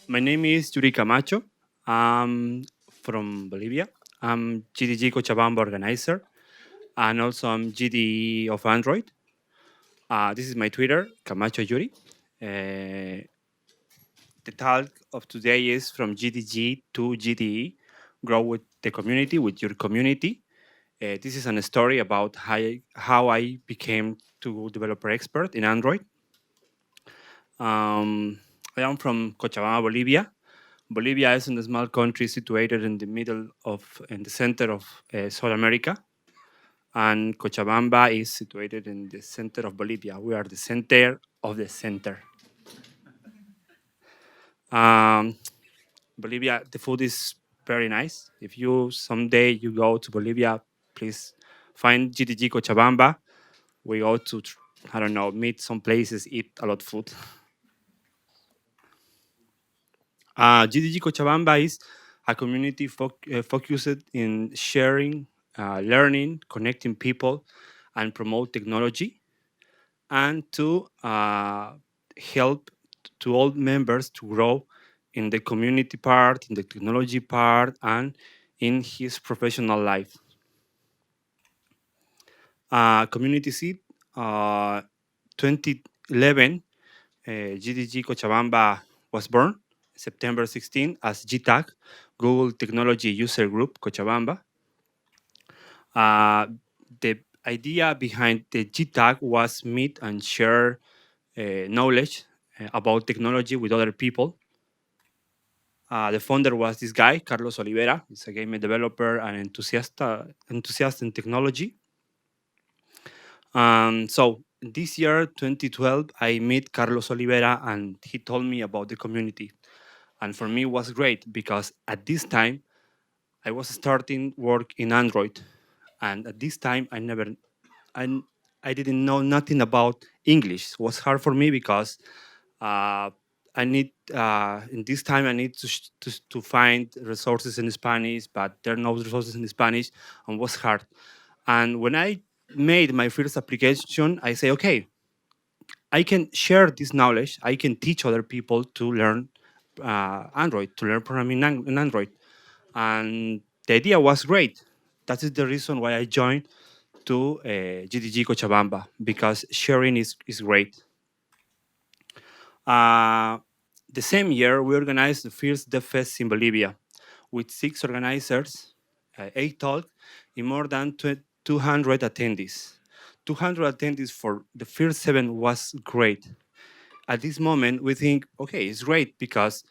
My name is Yury Camacho. I'm from Bolivia. I'm GDG Cochabamba Organizer, and also I'm GDE of Android. This is my Twitter, Camacho Yuri. Uh, the talk of today is from GDG to GDE, grow with the community, with your community. This is a story about how I became to developer expert in Android. Um, I am from Cochabamba, Bolivia. Bolivia is a small country situated in the middle of, in the center of South America, and Cochabamba is situated in the center of Bolivia. We are the center of the center. Um, Bolivia, the food is very nice. If you someday you go to Bolivia, please find GDG Cochabamba. We go to, I don't know, meet some places, eat a lot of food. GDG Cochabamba is a community focused in sharing, learning, connecting people, and promote technology, and to help to all members to grow in the community part, in the technology part, and in his professional life. Community seat, 2011, GDG Cochabamba was born September 16 as GTAG, Google Technology User Group Cochabamba. Uh, the idea behind the GTAG was meet and share knowledge about technology with other people. The founder was this guy, Carlos Olivera. He's a game developer and enthusiast in technology. So this year, 2012, I met Carlos Olivera and he told me about the community. And for me, it was great because at this time, I was starting work in Android. And at this time, I, I didn't know nothing about English. It was hard for me because I need, in this time, I need to find resources in Spanish, but there are no resources in Spanish, and it was hard. And when I made my first application, I say, okay, I can share this knowledge. I can teach other people to learn Android, to learn programming in Android. And the idea was great. That is the reason why I joined to GDG Cochabamba, because sharing is great. Uh, the same year, we organized the first Dev Fest in Bolivia with 6 organizers, 8 talks, in more than 200 attendees. 200 attendees for the first 7 was great. At this moment, we think, okay, it's great because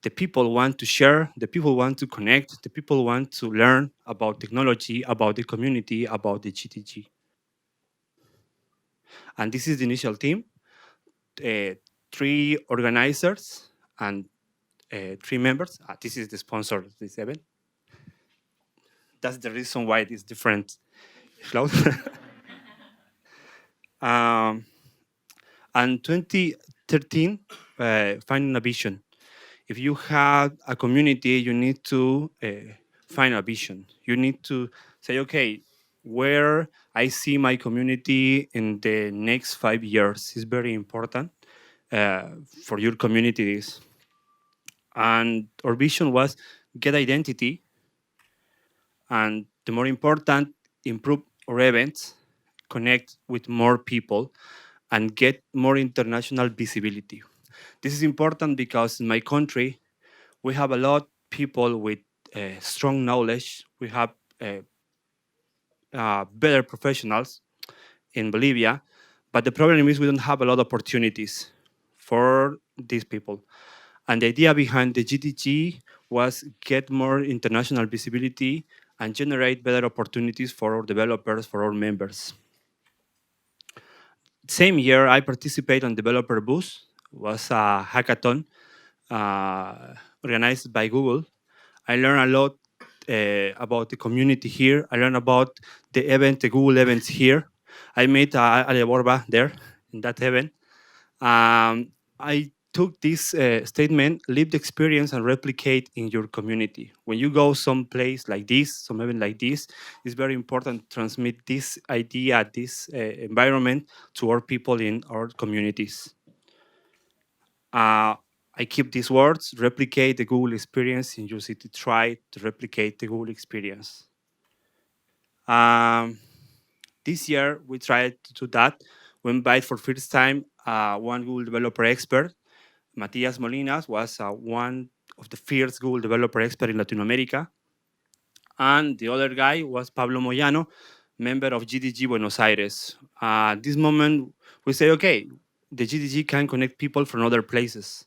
the people want to share, the people want to connect, the people want to learn about technology, about the community, about the GTG. And this is the initial team, uh, 3 organizers and 3 members. This is the sponsor of this event. That's the reason why it is different. Cloud. um, and 2013, finding a vision. If you have a community, you need to find a vision. You need to say, okay, where I see my community in the next 5 years is very important for your communities. And our vision was get identity, and the more important, improve our events, connect with more people, and get more international visibility. This is important because in my country, we have a lot of people with strong knowledge. We have better professionals in Bolivia, but the problem is we don't have a lot of opportunities for these people. And the idea behind the GDG was get more international visibility and generate better opportunities for our developers, for our members. Same year, I participated on Developer Boost. It was a hackathon organized by Google. I learned a lot about the community here. I learned about the event, the Google events here. I met Ale Borba there in that event. I took this statement, lived experience, and replicate in your community. When you go someplace like this, some event like this, it's very important to transmit this idea, this environment to our people in our communities. Uh, I keep these words: replicate the Google experience in your city. Try to replicate the Google experience. Um, this year we tried to do that. We invite for first time one Google developer expert. Matias Molinas was one of the first Google developer expert in Latin America. And the other guy was Pablo Moyano, member of GDG Buenos Aires. This moment, we say, okay, the GDG can connect people from other places.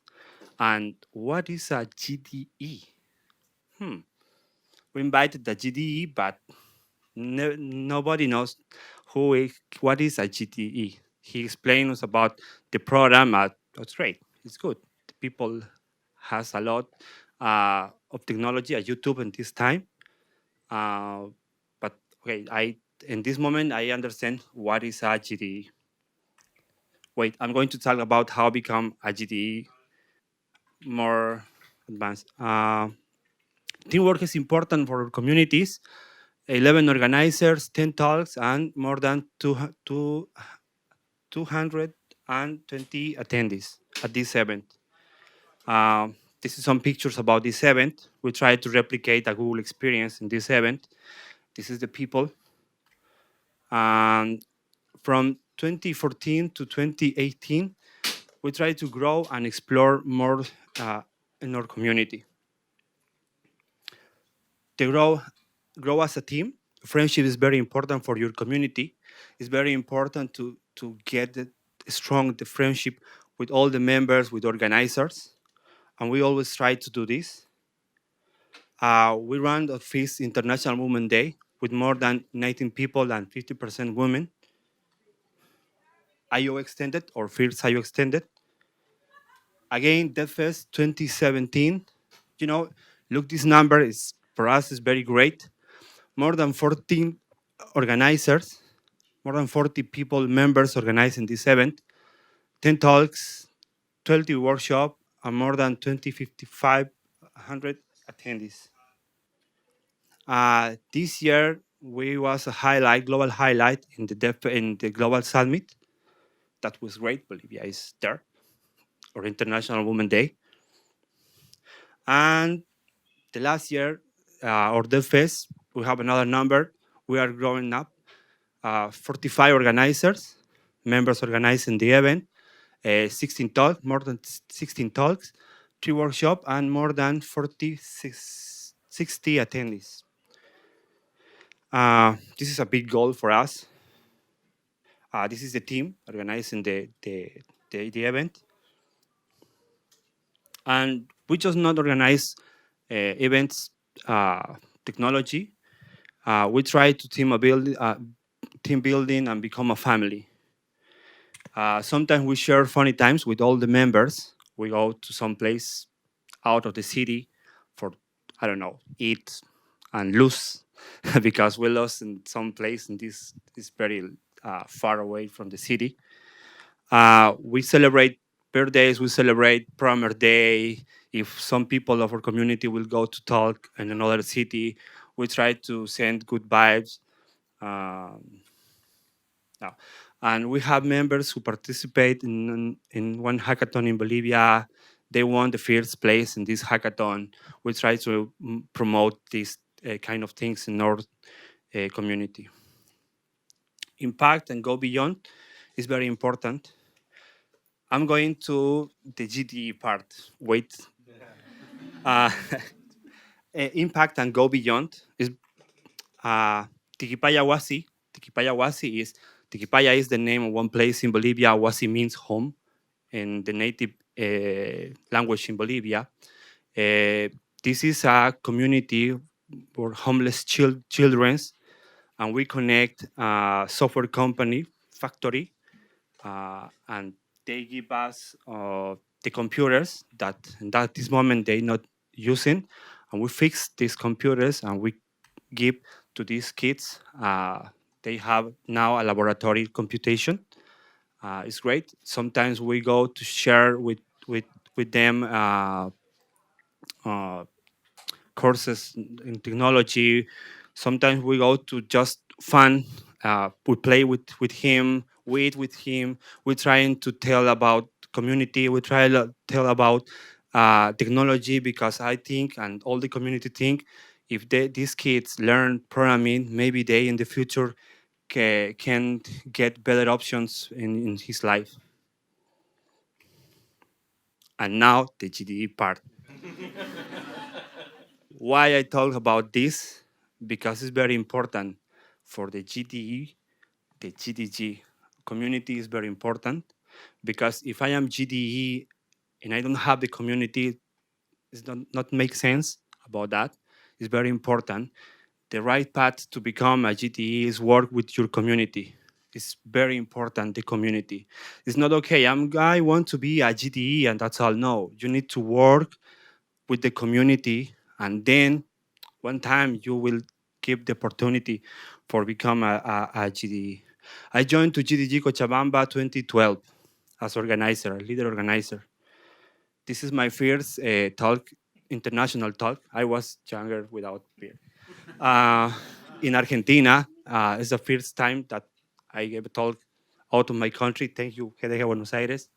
And what is a GDE? Hmm. We invited the GDE, but nobody knows what is a GDE. He explained us about the program. That's great. It's good. The people has a lot of technology at YouTube in this time. Uh, but okay, I in this moment I understand what is a GDE. Wait, I'm going to talk about how become a GDE more advanced. Teamwork is important for communities. 11 organizers, 10 talks, and more than 220 attendees at this event. This is some pictures about this event. We try to replicate a Google experience in this event. This is the people. And from 2014 to 2018, we try to grow and explore more uh, in our community. To grow as a team, friendship is very important for your community. It's very important to get the friendship with all the members, with organizers, and we always try to do this. We run the FIS International Women Day with more than 19 people and 50% women. IO extended or FIRS IO extended. Again, DevFest 2017. You know, look, this number is for us is very great. More than 14 organizers, more than 40 people, members organizing this event, 10 talks, 20 workshops, and more than 2,500 attendees. This year, we was a highlight, global highlight in the Global Summit. That was great. Bolivia is there, or International Women Day. And the last year, or the fest, we have another number. We are growing up. 45 organizers, members organizing the event, 16 talks, more than 16 talks, 3 workshops, and more than 60 attendees. This is a big goal for us. This is the team organizing the event. And we just not organize events, technology. We try to team building and become a family. Sometimes we share funny times with all the members. We go to some place out of the city for, I don't know, eat and lose because we lost in some place and this is very far away from the city. We celebrate birthdays, we celebrate Primer Day. If some people of our community will go to talk in another city, we try to send good vibes. Um, now, and we have members who participate in one hackathon in Bolivia. They won the first place in this hackathon. We try to promote these kind of things in our community. Impact and go beyond is very important. I'm going to the GDE part. Wait. Uh, impact and go beyond is Tiquipaya Huasi. Tiquipaya is the name of one place in Bolivia. Huasi means home in the native language in Bolivia. This is a community for homeless children, and we connect a software company factory, and they give us the computers that at this moment they not using, and we fix these computers and we give to these kids. They have now a laboratory computation. It's great. Sometimes we go to share with them uh, courses in technology. Sometimes we go to just fun. We play with him. We eat with him. We're trying to tell about community. We try to tell about technology because I think, and all the community think, if these kids learn programming, maybe they in the future can get better options in his life. And now the GDE part. Why I talk about this? Because it's very important for the GDE, the GDG community is very important. Because if I am GDE and I don't have the community, it not make sense about that. It's very important. The right path to become a GDE is work with your community. It's very important, the community. It's not okay, I want to be a GDE and that's all. No, you need to work with the community, and then one time you will give the opportunity for become a GDE. I joined to GDG Cochabamba 2012 as organizer, leader organizer. This is my first talk, international talk. I was younger without beard. Uh, in Argentina, it's the first time that I gave a talk out of my country. Thank you, GDG Buenos Aires.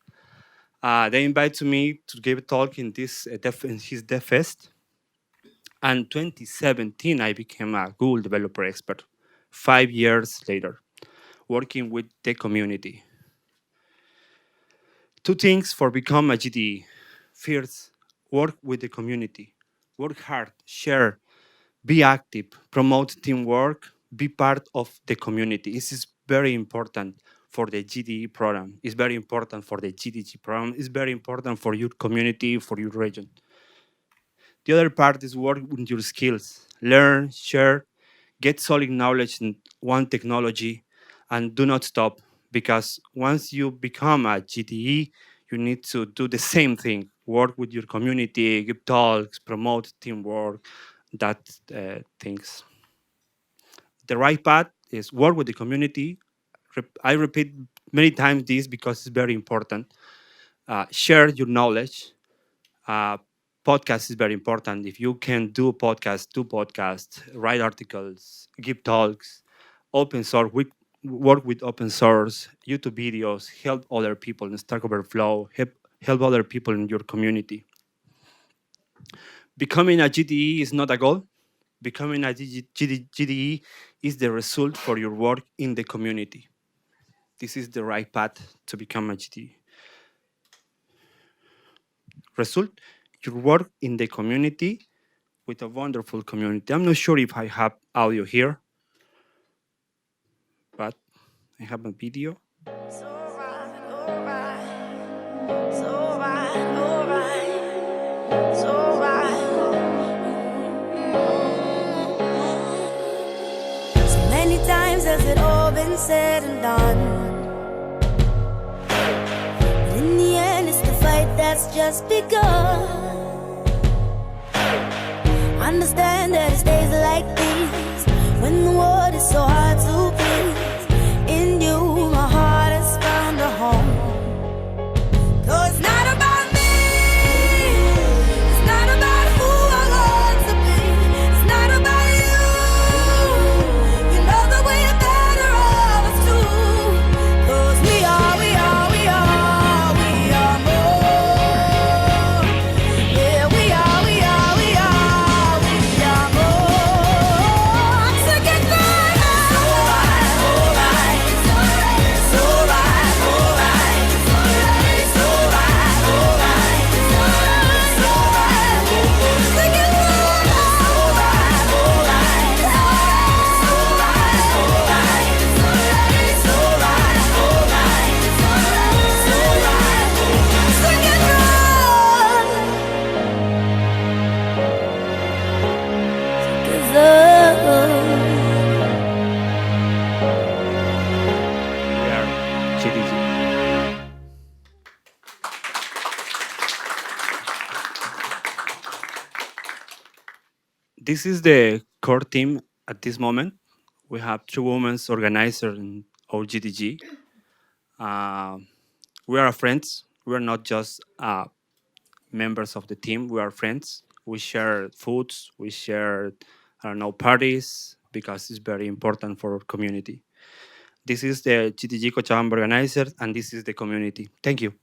They invited me to give a talk in in his Dev Fest. And 2017, I became a Google developer expert. 5 years later, working with the community. Two things for become a GDE. First, work with the community. Work hard, share, be active, promote teamwork, be part of the community. This is very important for the GDE program. It's very important for the GDG program. It's very important for your community, for your region. The other part is work with your skills. Learn, share, get solid knowledge in one technology, and do not stop, because once you become a GTE, you need to do the same thing: work with your community, give talks, promote teamwork, that things. The right path is work with the community. I repeat many times this because it's very important. Share your knowledge. uh, Podcast is very important. If you can do podcast, do podcast, write articles, give talks, open source, work with open source, YouTube videos, help other people in Stack Overflow, help other people in your community. Becoming a GDE is not a goal. Becoming a GDE is the result for your work in the community. This is the right path to become a GDE. Result, your work in the community with a wonderful community. I'm not sure if I have audio here, but I have a video. So right, alright. So right, alright. So right. So many times has it all been said and done. But in the end, it's the fight that's just begun. Understand that it stays like this when the world is so hard to please. In you, my heart has found a home. 'Cause it's not about me, it's not about who I want to be, it's not about you. You know that we're better off as two. 'Cause we are more. Yeah, we are more. Together. So right, alright. So right, alright. So right, alright. So right, together. So right, alright. So right, alright. So right, alright. So right, together. GDG. This is the core team at this moment. We have two women organizers in our GDG. We are friends. We are not just members of the team. We are friends. We share foods. We share, I don't know, parties, because it's very important for our community. This is the GDG Cochabamba Organizer, and this is the community. Thank you.